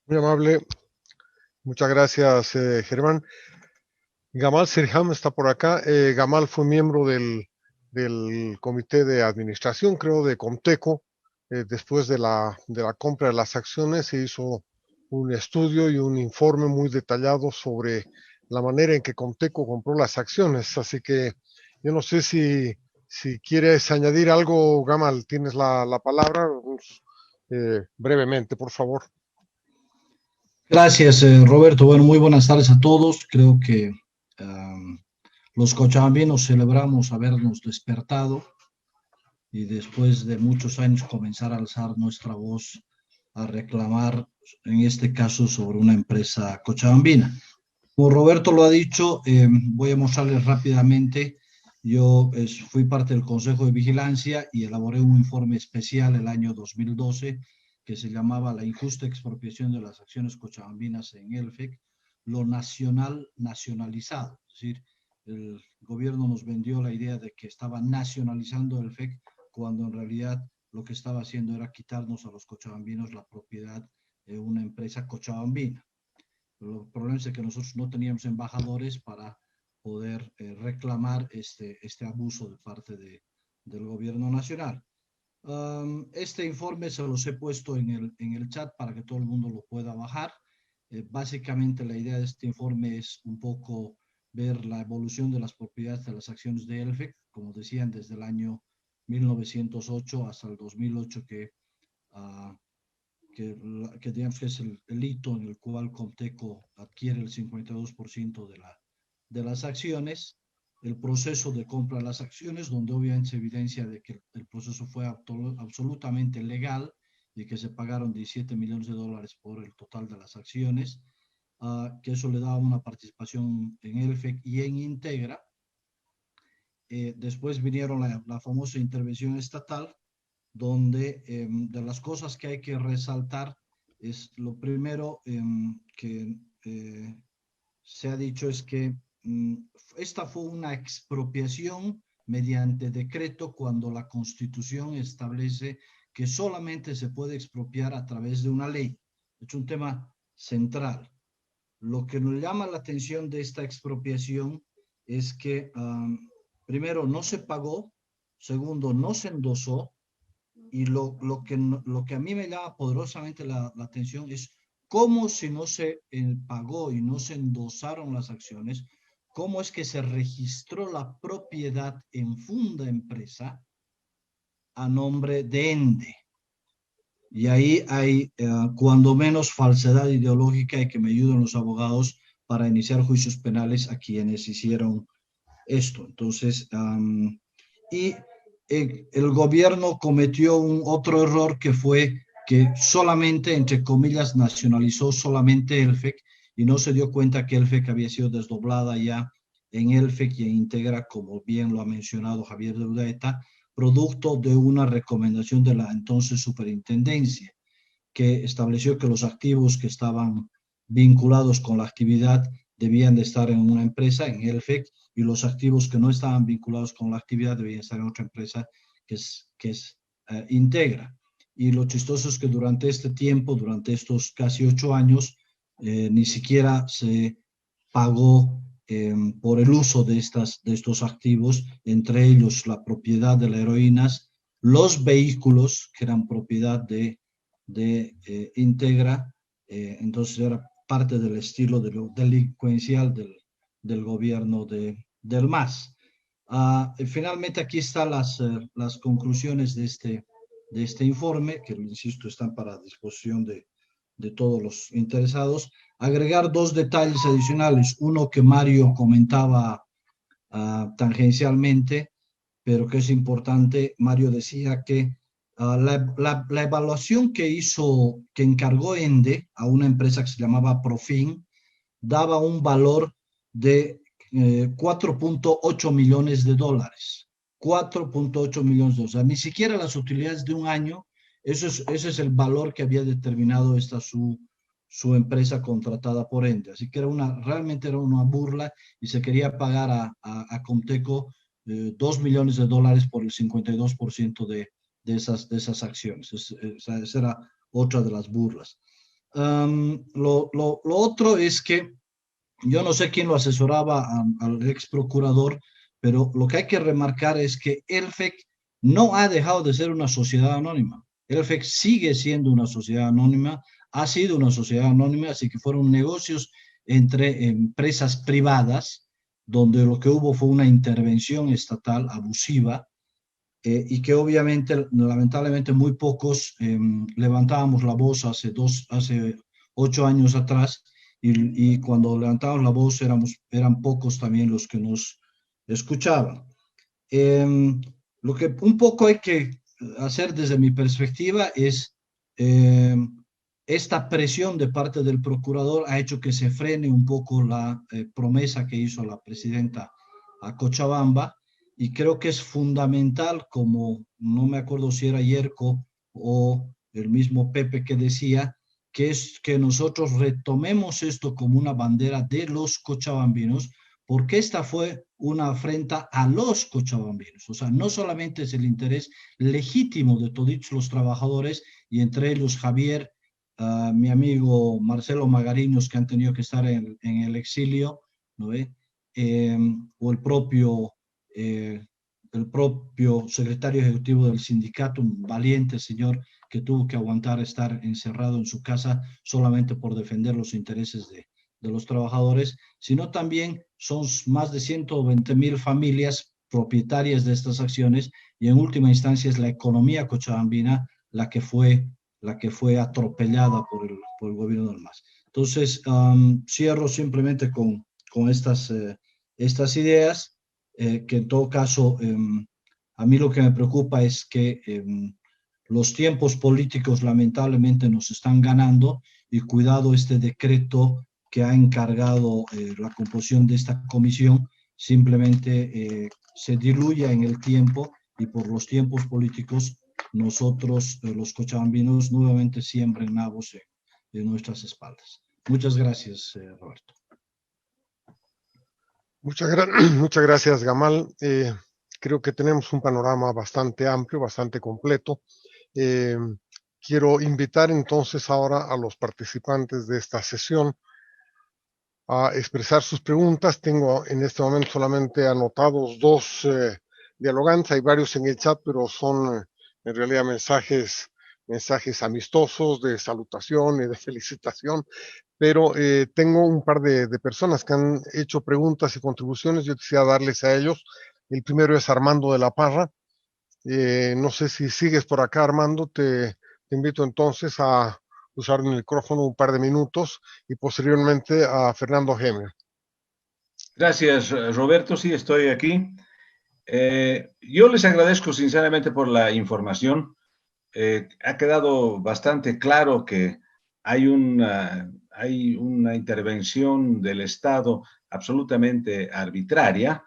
Muy amable, muchas gracias, Germán. Gamal Sirham está por acá. Gamal fue miembro del comité de administración, creo, de Comteco. Después de la compra de las acciones, se hizo un estudio y un informe muy detallado sobre la manera en que Comteco compró las acciones. Así que yo no sé si quieres añadir algo, Gamal, tienes la palabra. Brevemente, por favor. Gracias, Roberto. Bueno, muy buenas tardes a todos. Creo que am, los cochabambinos celebramos habernos despertado y después de muchos años comenzar a alzar nuestra voz a reclamar, en este caso, sobre una empresa cochabambina. Como Roberto lo ha dicho, voy a mostrarles rápidamente. Yo fui parte del Consejo de Vigilancia y elaboré un informe especial el año 2012 que se llamaba La injusta expropiación de las acciones cochabambinas en Elfec, lo nacional nacionalizado. Es decir, el gobierno nos vendió la idea de que estaba nacionalizando Elfec cuando en realidad lo que estaba haciendo era quitarnos a los cochabambinos la propiedad de una empresa cochabambina. El problema es que nosotros no teníamos embajadores para poder reclamar este abuso de parte del gobierno nacional. Este informe se los he puesto en el chat para que todo el mundo lo pueda bajar. Básicamente la idea de este informe es un poco ver la evolución de las propiedades de las acciones de Elfec, como decían, desde el año 1908 hasta el 2008 uh, que digamos que es el hito en el cual Comteco adquiere el 52% de las acciones, el proceso de compra de las acciones, donde obviamente se evidencia de que el proceso fue absolutamente legal y que se pagaron 17 millones de dólares por el total de las acciones, que eso le daba una participación en Elfec y en Integra. Después vinieron la famosa intervención estatal, donde de las cosas que hay que resaltar es lo primero que se ha dicho es que esta fue una expropiación mediante decreto cuando la Constitución establece que solamente se puede expropiar a través de una ley. Es un tema central. Lo que nos llama la atención de esta expropiación es que, primero, no se pagó, segundo, no se endosó, y lo que a mí me llama poderosamente la atención es cómo si no se pagó y no se endosaron las acciones, cómo es que se registró la propiedad en funda empresa a nombre de Ende. Y ahí hay, cuando menos, falsedad ideológica y que me ayuden los abogados para iniciar juicios penales a quienes hicieron esto. Entonces, y el gobierno cometió un otro error que fue que solamente, entre comillas, nacionalizó solamente Elfec y no se dio cuenta que Elfec había sido desdoblada ya en Elfec y en Integra, como bien lo ha mencionado Javier de Urdaeta, producto de una recomendación de la entonces superintendencia, que estableció que los activos que estaban vinculados con la actividad debían de estar en una empresa, en Elfec, y los activos que no estaban vinculados con la actividad debían estar en otra empresa que es Integra. Y lo chistoso es que durante este tiempo, durante estos casi 8 años, ni siquiera se pagó por el uso de estos activos, entre ellos la propiedad de las heroínas, los vehículos que eran propiedad de Integra, entonces era parte del estilo de lo delincuencial del gobierno del MAS. Finalmente aquí están las conclusiones de este informe, que insisto están para disposición de todos los interesados. Agregar dos detalles adicionales, uno que Mario comentaba tangencialmente, pero que es importante. Mario decía que la evaluación que encargó Ende a una empresa que se llamaba Profin, daba un valor de 4.8 millones de dólares. 4.8 millones de dólares. O sea, ni siquiera las utilidades de un año, ese es el valor que había determinado su empresa contratada por Ende. Así que realmente era una burla y se quería pagar a Comteco 2 millones de dólares por el 52% de esas acciones. Esa era otra de las burlas. Lo otro es que yo no sé quién lo asesoraba al ex procurador, pero lo que hay que remarcar es que Elfec no ha dejado de ser una sociedad anónima. Elfec sigue siendo una sociedad anónima, ha sido una sociedad anónima, así que fueron negocios entre empresas privadas, donde lo que hubo fue una intervención estatal abusiva, y que obviamente, lamentablemente, muy pocos levantábamos la voz hace 8 años atrás, y cuando levantábamos la voz eran pocos también los que nos escuchaban. Lo que un poco hay que hacer desde mi perspectiva es, esta presión de parte del procurador ha hecho que se frene un poco la promesa que hizo la presidenta a Cochabamba, y creo que es fundamental, como no me acuerdo si era Yerko o el mismo Pepe que decía, que es que nosotros retomemos esto como una bandera de los cochabambinos, porque esta fue una afrenta a los cochabambinos. O sea, no solamente es el interés legítimo de todos los trabajadores, y entre ellos Javier, mi amigo Marcelo Magariños, que han tenido que estar en el exilio, ¿no ve? O eh, el propio secretario ejecutivo del sindicato, un valiente señor que tuvo que aguantar estar encerrado en su casa solamente por defender los intereses de los trabajadores, sino también son más de 120.000 familias propietarias de estas acciones, y en última instancia es la economía cochabambina la que fue atropellada por el gobierno del MAS. Entonces, cierro simplemente con estas ideas, que en todo caso, a mí lo que me preocupa es que los tiempos políticos lamentablemente nos están ganando, y cuidado este decreto que ha encargado la composición de esta comisión simplemente se diluya en el tiempo, y por los tiempos políticos nosotros, los cochabambinos, nuevamente siembren nabos en nuestras espaldas. Muchas gracias, Roberto. Muchas gracias, Gamal. Creo que tenemos un panorama bastante amplio, bastante completo. Quiero invitar entonces ahora a los participantes de esta sesión a expresar sus preguntas. Tengo en este momento solamente anotados dos dialogantes. Hay varios en el chat, pero son en realidad mensajes amistosos de salutación y de felicitación. Pero tengo un par de personas que han hecho preguntas y contribuciones. Yo quisiera darles a ellos. El primero es Armando de la Parra. No sé si sigues por acá, Armando. Te invito entonces a usar el micrófono un par de minutos, y posteriormente a Fernando Gemer. Gracias, Roberto. Sí, estoy aquí. Yo les agradezco sinceramente por la información. Ha quedado bastante claro que hay una intervención del Estado absolutamente arbitraria,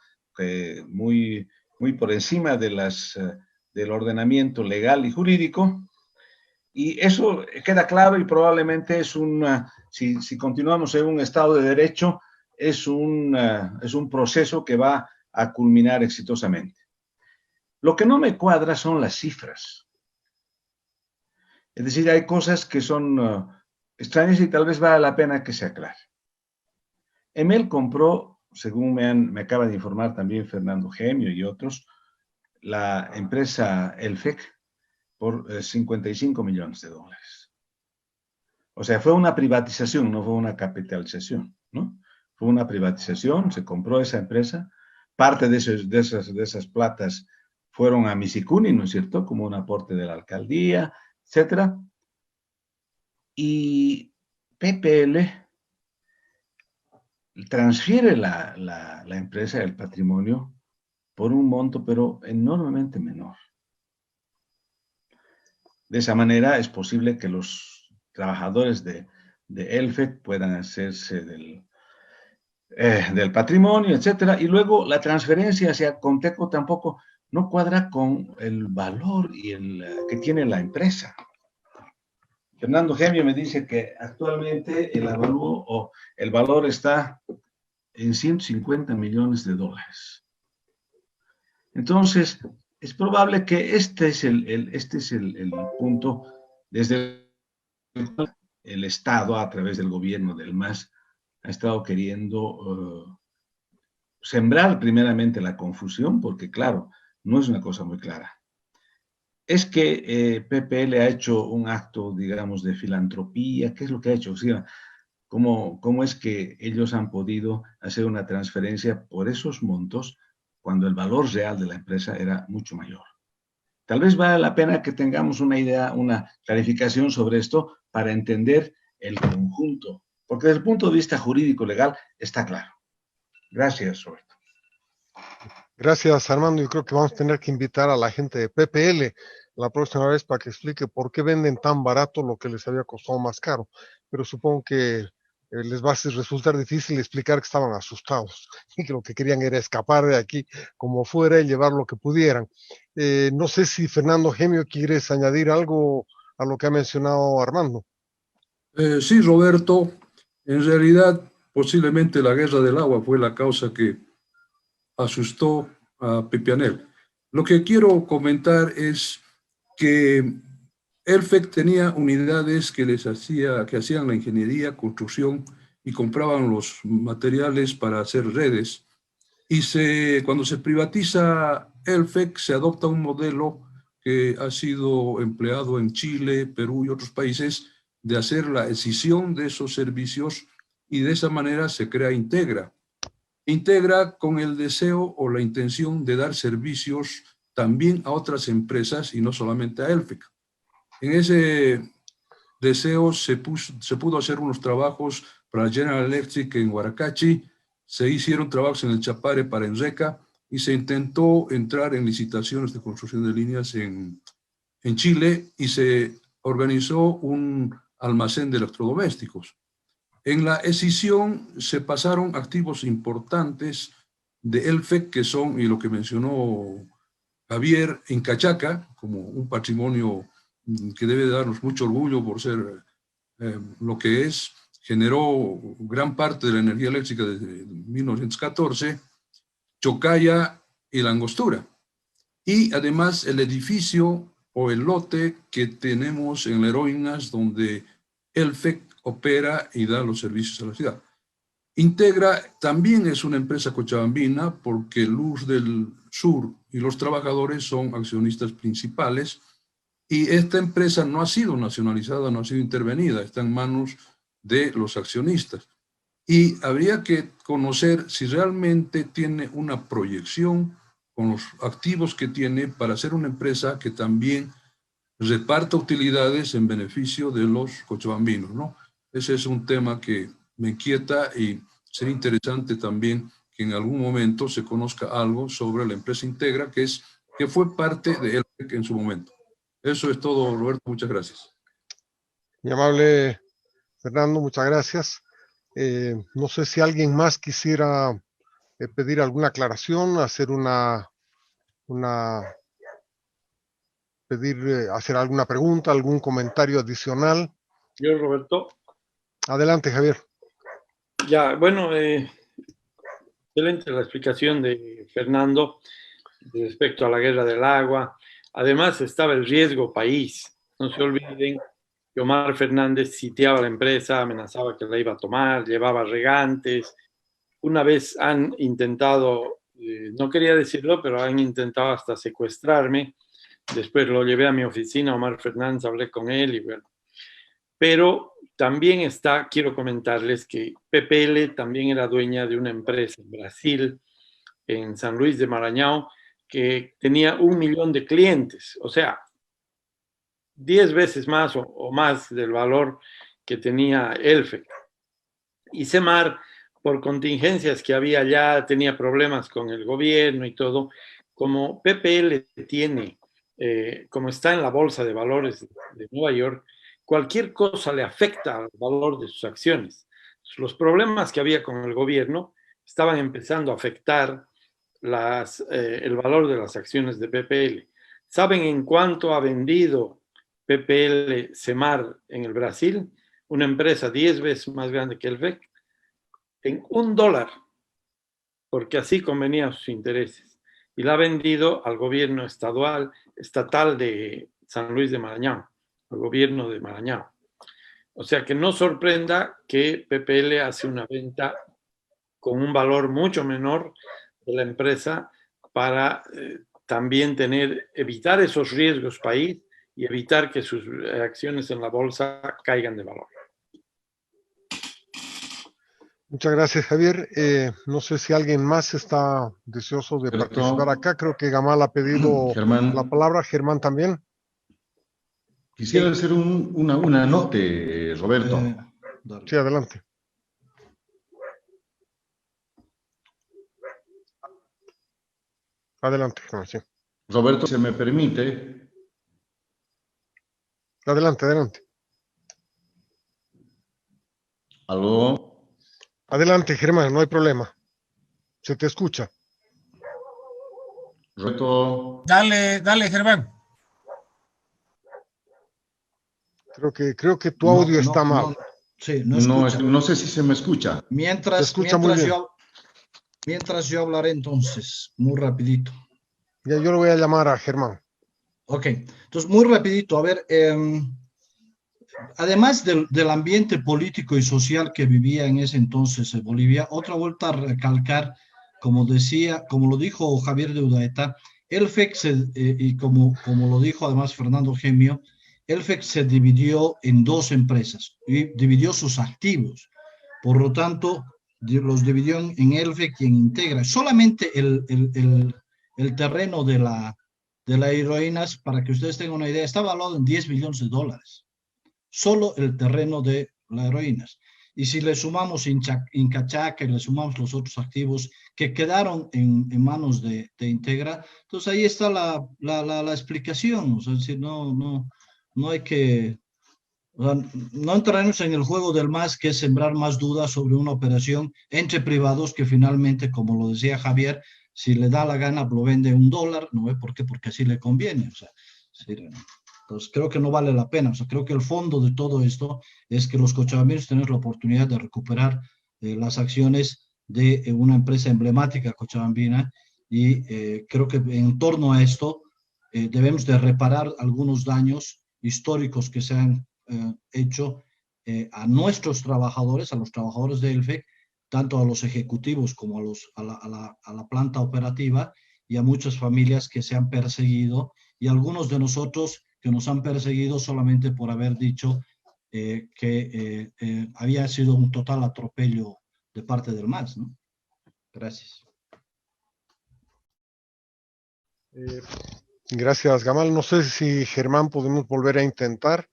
muy, muy por encima del ordenamiento legal y jurídico. Y eso queda claro, y probablemente si continuamos en un Estado de Derecho, es un proceso que va a culminar exitosamente. Lo que no me cuadra son las cifras. Es decir, hay cosas que son extrañas y tal vez vale la pena que se aclare. Emel compró, según me acaba de informar también Fernando Gemio y otros, la empresa Elfec por 55 millones de dólares. O sea, fue una privatización, no fue una capitalización, ¿no? Fue una privatización, se compró esa empresa, parte de esas platas fueron a Misicuni, ¿no es cierto?, como un aporte de la alcaldía, etcétera. Y PPL transfiere la empresa del patrimonio por un monto, pero enormemente menor. De esa manera es posible que los trabajadores de Elfec puedan hacerse del patrimonio, etcétera, y luego la transferencia hacia Conteco tampoco no cuadra con el valor que tiene la empresa. Fernando Gemio me dice que actualmente el avalúo o el valor está en 150 millones de dólares. Entonces, es probable que este es el punto desde el cual el Estado, a través del gobierno del MAS, ha estado queriendo sembrar primeramente la confusión, porque claro, no es una cosa muy clara. Es que PPL ha hecho un acto, digamos, de filantropía. ¿Qué es lo que ha hecho? O sea, ¿cómo es que ellos han podido hacer una transferencia por esos montos cuando el valor real de la empresa era mucho mayor? Tal vez vale la pena que tengamos una idea, una clarificación sobre esto para entender el conjunto, porque desde el punto de vista jurídico legal está claro. Gracias, Roberto. Gracias, Armando. Yo creo que vamos a tener que invitar a la gente de PPL la próxima vez para que explique por qué venden tan barato lo que les había costado más caro. Pero supongo que les va a resultar difícil explicar que estaban asustados y que lo que querían era escapar de aquí como fuera y llevar lo que pudieran. No sé si Fernando Gemio quieres añadir algo a lo que ha mencionado Armando. Sí, Roberto, en realidad posiblemente la guerra del agua fue la causa que asustó a Pepianel. Lo que quiero comentar es que Elfec tenía unidades que hacían la ingeniería, construcción y compraban los materiales para hacer redes. Y cuando se privatiza Elfec, se adopta un modelo que ha sido empleado en Chile, Perú y otros países, de hacer la escisión de esos servicios, y de esa manera se crea Integra. Integra con el deseo o la intención de dar servicios también a otras empresas y no solamente a Elfec. En ese deseo se pudo hacer unos trabajos para General Electric en Huaracachi, se hicieron trabajos en el Chapare para Enreca y se intentó entrar en licitaciones de construcción de líneas en Chile y se organizó un almacén de electrodomésticos. En la escisión se pasaron activos importantes de Elfec, que son, y lo que mencionó Javier, en Cachaca, como un patrimonio que debe darnos mucho orgullo por ser lo que es, generó gran parte de la energía eléctrica desde 1914, Chocaya y La Angostura. Y además el edificio o el lote que tenemos en Heroínas, donde Elfec opera y da los servicios a la ciudad. Integra también es una empresa cochabambina porque Luz del Sur y los trabajadores son accionistas principales, y esta empresa no ha sido nacionalizada, no ha sido intervenida, está en manos de los accionistas. Y habría que conocer si realmente tiene una proyección con los activos que tiene para ser una empresa que también reparta utilidades en beneficio de los cochabambinos, ¿no? Ese es un tema que me inquieta y sería interesante también que en algún momento se conozca algo sobre la empresa Integra, que fue parte de Elfec en su momento. Eso es todo, Roberto. Muchas gracias. Mi amable Fernando, muchas gracias. No sé si alguien más quisiera pedir alguna aclaración, hacer hacer alguna pregunta, algún comentario adicional. Yo, Roberto. Adelante, Javier. Ya, bueno, excelente la explicación de Fernando respecto a la guerra del agua. Además, estaba el riesgo país. No se olviden que Omar Fernández sitiaba la empresa, amenazaba que la iba a tomar, llevaba regantes. Una vez han intentado, no quería decirlo, pero han intentado hasta secuestrarme. Después lo llevé a mi oficina, Omar Fernández, hablé con él y bueno. Pero también quiero comentarles que PPL también era dueña de una empresa en Brasil, en San Luis de Maranhão, que tenía 1 millón de clientes, o sea, 10 veces más o más del valor que tenía Elfec. Y Semar, por contingencias que había allá, tenía problemas con el gobierno y todo. Como PPL tiene, como está en la Bolsa de Valores de Nueva York, cualquier cosa le afecta al valor de sus acciones. Los problemas que había con el gobierno estaban empezando a afectar el valor de las acciones de PPL. ¿Saben en cuánto ha vendido PPL Semar en el Brasil? Una empresa 10 veces más grande que el VEC. En $1, porque así convenía a sus intereses. Y la ha vendido al gobierno estatal de San Luis de Maranhão, al gobierno de Maranhão. O sea que no sorprenda que PPL hace una venta con un valor mucho menor de la empresa para también evitar esos riesgos país y evitar que sus acciones en la bolsa caigan de valor. Muchas gracias, Javier. No sé si alguien más está deseoso de participar acá. Creo que Gamal ha pedido Germán, la palabra. Germán también. quisiera hacer una nota, Roberto. Dale. Sí, adelante. Adelante, Germán, sí. Roberto, ¿se me permite? Adelante, adelante. ¿Aló? Adelante, Germán, no hay problema. Se te escucha. Roberto. Dale, dale, Germán. Creo que tu audio está mal. Sí, no escucha. No sé si se me escucha. Se escucha muy bien. Mientras yo hablaré entonces, muy rapidito. Ya yo le voy a llamar a Germán. Ok, entonces muy rapidito, a ver, además del ambiente político y social que vivía en ese entonces en Bolivia, otra vuelta a recalcar, como lo dijo Javier de Udaeta, el FEC, y como lo dijo además Fernando Gemio, el FEC se dividió en dos empresas y dividió sus activos. Por lo tanto, los dividió en Elfec y en Integra. Solamente el terreno de la heroínas, para que ustedes tengan una idea, está valuado en 10 millones de dólares. Solo el terreno de la heroínas. Y si le sumamos Incachaca y le sumamos los otros activos que quedaron en manos de Integra, entonces ahí está la explicación. O sea, si no hay que... O sea, no entraremos en el juego del más, que es sembrar más dudas sobre una operación entre privados que finalmente, como lo decía Javier, si le da la gana lo vende $1, ¿no ve por qué? Porque así le conviene. O sea, sí, entonces creo que no vale la pena. O sea, creo que el fondo de todo esto es que los cochabambinos tenemos la oportunidad de recuperar las acciones de una empresa emblemática cochabambina y creo que en torno a esto debemos de reparar algunos daños históricos que se han hecho a nuestros trabajadores, a los trabajadores de Elfec, tanto a los ejecutivos como a la planta operativa y a muchas familias que se han perseguido y algunos de nosotros que nos han perseguido solamente por haber dicho que había sido un total atropello de parte del MAS, ¿no? Gracias. Gracias, Gamal. No sé si Germán podemos volver a intentar.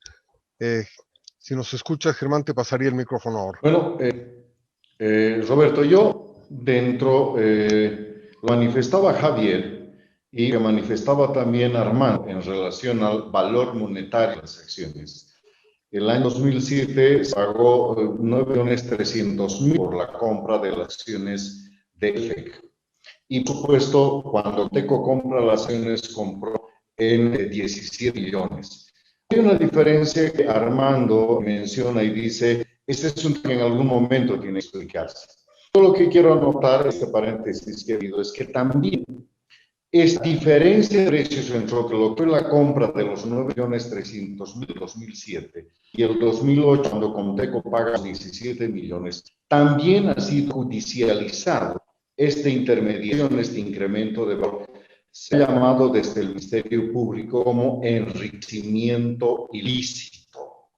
Si nos escuchas, Germán, te pasaría el micrófono ahora. Bueno, Roberto, yo lo manifestaba Javier y lo manifestaba también Armando en relación al valor monetario de las acciones. El año 2007 se pagó 9.300.000 por la compra de las acciones de EFEC. Y por supuesto, cuando Teco compra las acciones, compró en 17 millones. Hay una diferencia que Armando menciona y dice, este es un tema que en algún momento tiene que explicarse. Yo lo que quiero anotar, este paréntesis que he habido, es que también esta diferencia de precios entre lo que fue la compra de los 9.300.000 en 2007 y el 2008, cuando Comteco paga 17 millones, también ha sido judicializado esta intermediación, este incremento de valor. Se ha llamado desde el Ministerio Público como enriquecimiento ilícito.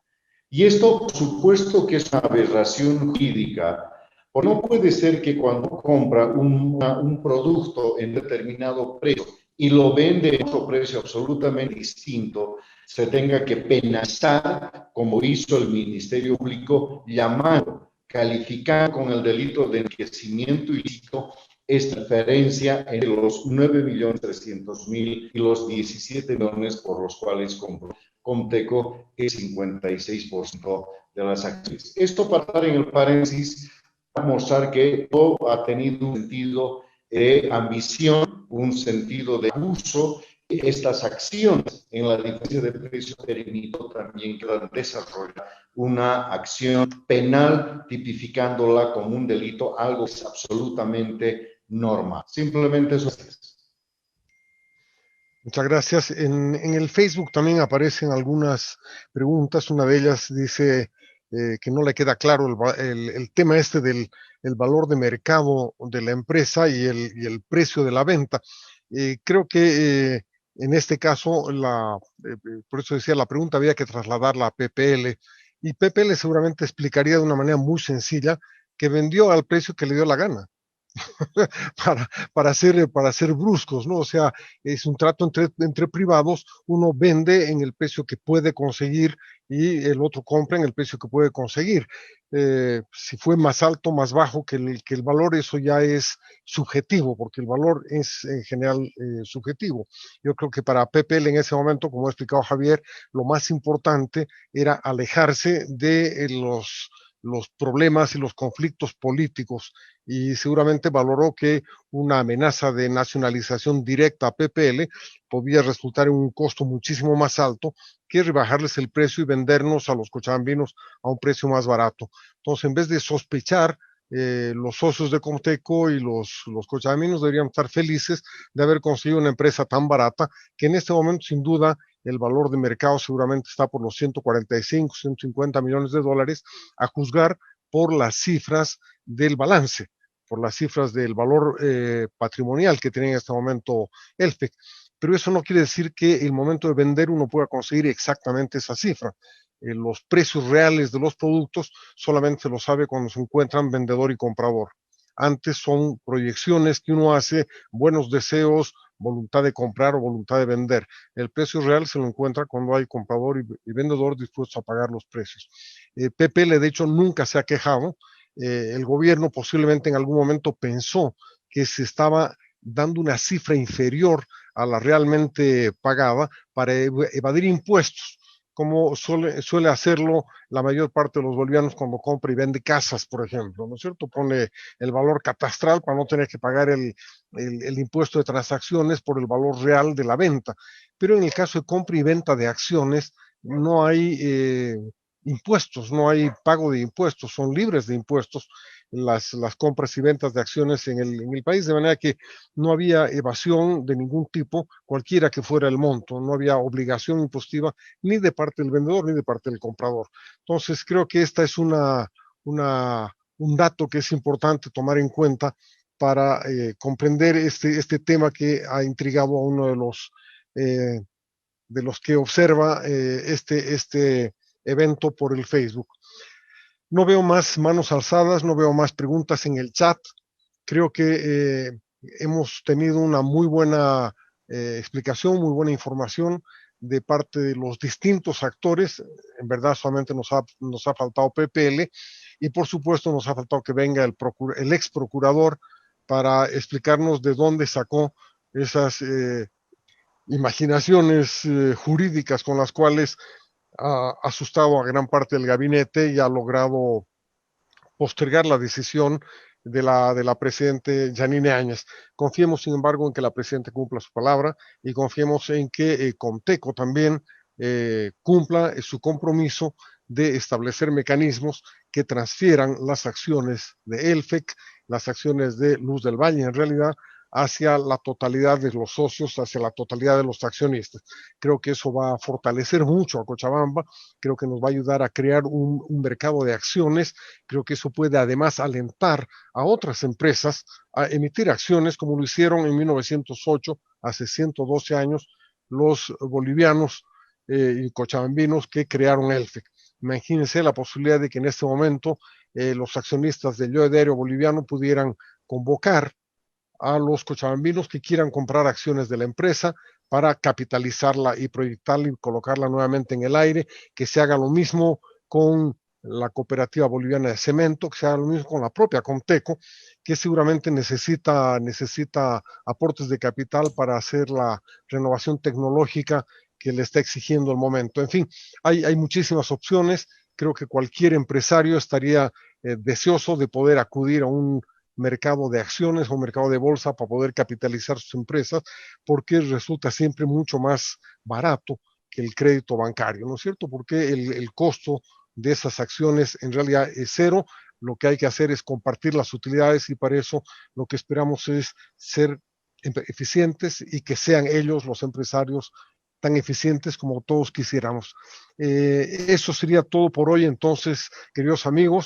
Y esto, por supuesto, que es una aberración jurídica, porque no puede ser que cuando compra un producto en determinado precio y lo vende a otro precio absolutamente distinto, se tenga que penalizar, como hizo el Ministerio Público, llamando, calificando con el delito de enriquecimiento ilícito esta diferencia entre los 9.300.000 y los 17 millones por los cuales compró Comteco el 56% de las acciones. Esto, para dar en el paréntesis, para mostrar que todo ha tenido un sentido de ambición, un sentido de abuso. Estas acciones en la diferencia de precios permitió también que desarrolla una acción penal tipificándola como un delito, algo que es absolutamente normal. Simplemente eso es. Muchas gracias. En el Facebook también aparecen algunas preguntas. Una de ellas dice, que no le queda claro el tema este del el valor de mercado de la empresa y el precio de la venta. Creo que en este caso, por eso decía, la pregunta había que trasladarla a PPL, y PPL seguramente explicaría de una manera muy sencilla que vendió al precio que le dio la gana. para ser bruscos, ¿no? O sea, es un trato entre privados, uno vende en el precio que puede conseguir y el otro compra en el precio que puede conseguir. Si fue más alto, más bajo que el valor, eso ya es subjetivo, porque el valor es en general subjetivo. Yo creo que para PPL en ese momento, como ha explicado Javier, lo más importante era alejarse de los problemas y los conflictos políticos, y seguramente valoró que una amenaza de nacionalización directa a PPL podía resultar en un costo muchísimo más alto que rebajarles el precio y vendernos a los cochabambinos a un precio más barato. Entonces, en vez de sospechar, los socios de Comteco y los cochabaminos deberían estar felices de haber conseguido una empresa tan barata, que en este momento, sin duda, el valor de mercado seguramente está por los 145, 150 millones de dólares, a juzgar por las cifras del balance, por las cifras del valor patrimonial que tiene en este momento Elfec. Pero eso no quiere decir que el momento de vender uno pueda conseguir exactamente esa cifra. Los precios reales de los productos solamente se lo sabe cuando se encuentran vendedor y comprador. Antes son proyecciones que uno hace, buenos deseos, voluntad de comprar o voluntad de vender. El precio real se lo encuentra cuando hay comprador y vendedor dispuestos a pagar los precios. PPL, de hecho, nunca se ha quejado. El gobierno posiblemente en algún momento pensó que se estaba dando una cifra inferior a la realmente pagada para evadir impuestos, como suele hacerlo la mayor parte de los bolivianos cuando compra y vende casas, por ejemplo, ¿no es cierto? Pone el valor catastral para no tener que pagar el impuesto de transacciones por el valor real de la venta. Pero en el caso de compra y venta de acciones, no hay impuestos, no hay pago de impuestos, son libres de impuestos las compras y ventas de acciones en el país, de manera que no había evasión de ningún tipo, cualquiera que fuera el monto, no había obligación impositiva ni de parte del vendedor ni de parte del comprador. Entonces, creo que esta es un dato que es importante tomar en cuenta para comprender este tema que ha intrigado a uno de los que observa este evento por el Facebook. No veo más manos alzadas, no veo más preguntas en el chat. Creo que hemos tenido una muy buena explicación, muy buena información de parte de los distintos actores. En verdad solamente nos ha faltado PPL, y por supuesto nos ha faltado que venga el ex procurador para explicarnos de dónde sacó esas imaginaciones jurídicas con las cuales ha asustado a gran parte del gabinete y ha logrado postergar la decisión de la presidente Yanine Áñez. Confiemos, sin embargo, en que la presidenta cumpla su palabra, y confiemos en que Comteco también cumpla su compromiso de establecer mecanismos que transfieran las acciones de Elfec, las acciones de Luz del Valle, en realidad, hacia la totalidad de los socios, hacia la totalidad de los accionistas. Creo que eso va a fortalecer mucho a Cochabamba, creo que nos va a ayudar a crear un mercado de acciones, creo que eso puede además alentar a otras empresas a emitir acciones como lo hicieron en 1908, hace 112 años, los bolivianos y cochabambinos que crearon Elfec. Imagínense la posibilidad de que en este momento los accionistas del Yo Aéreo boliviano pudieran convocar a los cochabambinos que quieran comprar acciones de la empresa para capitalizarla y proyectarla y colocarla nuevamente en el aire, que se haga lo mismo con la Cooperativa Boliviana de Cemento, que se haga lo mismo con la propia Comteco, que seguramente necesita aportes de capital para hacer la renovación tecnológica que le está exigiendo el momento. En fin, hay muchísimas opciones. Creo que cualquier empresario estaría deseoso de poder acudir a un mercado de acciones o mercado de bolsa para poder capitalizar sus empresas, porque resulta siempre mucho más barato que el crédito bancario, ¿no es cierto? Porque el costo de esas acciones en realidad es cero. Lo que hay que hacer es compartir las utilidades, y para eso lo que esperamos es ser eficientes y que sean ellos, los empresarios, tan eficientes como todos quisiéramos. Eso sería todo por hoy, entonces, queridos amigos.